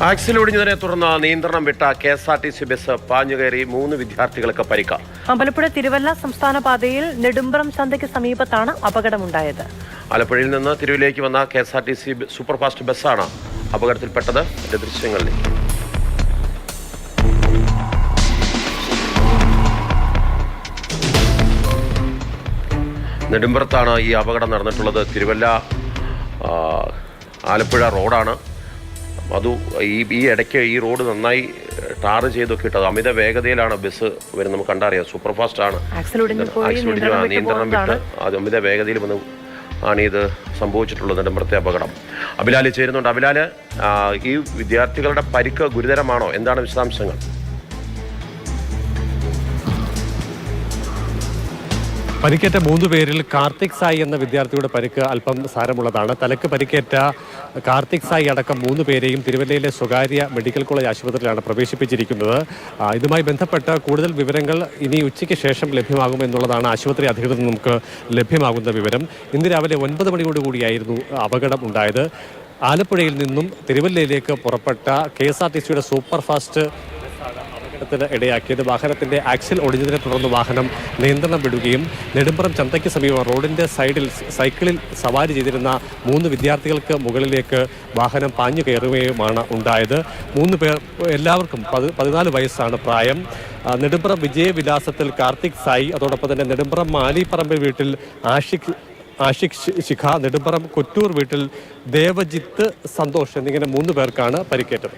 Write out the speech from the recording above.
Axle ഒടിഞ്ഞതിനെ തുടർന്ന് നിയന്ത്രണം വിട്ട KSRTC ബസ് പാഞ്ഞുകയറി 3 വിദ്യാർത്ഥികൾക്ക് പരിക്ക്. അമ്പലപ്പുഴ തിരുവല്ല സംസ്ഥാന പാതയിൽ നെടുമ്പ്രം ചന്തയ്ക്ക് സമീപത്താണ് അപകടമുണ്ടായത്. ആലപ്പുഴയിൽ നിന്ന് തിരുവല്ലയിലേക്ക് വന്ന KSRTC സൂപ്പർഫാസ്റ്റ് ബസ്സാണ് അപകടത്തിൽപ്പെട്ടത്. ദൃശ്യങ്ങളിൽ നെടുമ്പ്രത്താണ് ഈ അപകടം നടന്നിട്ടുള്ളത്. തിരുവല്ല ആലപ്പുഴ റോഡാണ്. അത് ഈ ഇടയ്ക്ക് ഈ റോഡ് നന്നായി ടാർ ചെയ്തൊക്കെ ഇട്ടത്. അമിത വേഗതയിലാണ് ബസ് വരുന്നത്. നമുക്ക് കണ്ടറിയാം, സൂപ്പർ ഫാസ്റ്റ് ആണ്. നിയന്ത്രണം വിട്ട് അത് അമിത വേഗതയിൽ വന്ന് ആണ് ഇത് സംഭവിച്ചിട്ടുള്ളത്. നെടുമ്പ്രത്തെ അപകടം. അബിലാൽ ചേരുന്നുണ്ട്. അബിലാൽ, ഈ വിദ്യാർത്ഥികളുടെ പരിക്ക് ഗുരുതരമാണോ? എന്താണ് വിശദാംശങ്ങൾ? പരിക്കേറ്റ 3 പേരിൽ കാർത്തിക് സായി എന്ന വിദ്യാർത്ഥിയുടെ പരിക്ക് അല്പം സാരമുള്ളതാണ്. തലക്ക് പരിക്കേറ്റ കാർത്തിക് സായി അടക്കം 3 പേരെയും തിരുവല്ലയിലെ സ്വകാര്യ മെഡിക്കൽ കോളേജ് ആശുപത്രിയിലാണ് പ്രവേശിപ്പിച്ചിരിക്കുന്നത്. ഇതുമായി ബന്ധപ്പെട്ട കൂടുതൽ വിവരങ്ങൾ ഇനി ഉച്ചയ്ക്ക് ശേഷം ലഭ്യമാകുമെന്നുള്ളതാണ് ആശുപത്രി അധികൃതർ നമുക്ക് ലഭ്യമാകുന്ന വിവരം. ഇന്ന് രാവിലെ 9 മണിയോടുകൂടിയായിരുന്നു അപകടം ഉണ്ടായത്. ആലപ്പുഴയിൽ നിന്നും തിരുവല്ലയിലേക്ക് പുറപ്പെട്ട KSRTCയുടെ സൂപ്പർ ഫാസ്റ്റ് ത്തിന് ഇടയാക്കിയത്. വാഹനത്തിന്റെ ആക്സിൽ ഒടിഞ്ഞതിനെ തുടർന്ന് വാഹനം നിയന്ത്രണം വിടുകയും നെടുമ്പ്രം ചന്തയ്ക്ക് സമീപം റോഡിന്റെ സൈഡിൽ സൈക്കിളിൽ സവാരി ചെയ്തിരുന്ന 3 വിദ്യാർത്ഥികൾക്ക് മുകളിലേക്ക് വാഹനം പാഞ്ഞു കയറുകയുമാണ് ഉണ്ടായത്. 3 പേർ, എല്ലാവർക്കും 14 വയസ്സാണ് പ്രായം. നെടുമ്പ്രം വിജയവിലാസത്തിൽ കാർത്തിക് സായി, അതോടൊപ്പം തന്നെ നെടുമ്പ്രം മാലിപ്പറമ്പ് വീട്ടിൽ ആഷിഖ് ശിഖ, നെടുമ്പ്രം കൊറ്റൂർ വീട്ടിൽ ദേവജിത്ത് സന്തോഷ് എന്നിങ്ങനെ 3 പേർക്കാണ് പരിക്കേറ്റത്.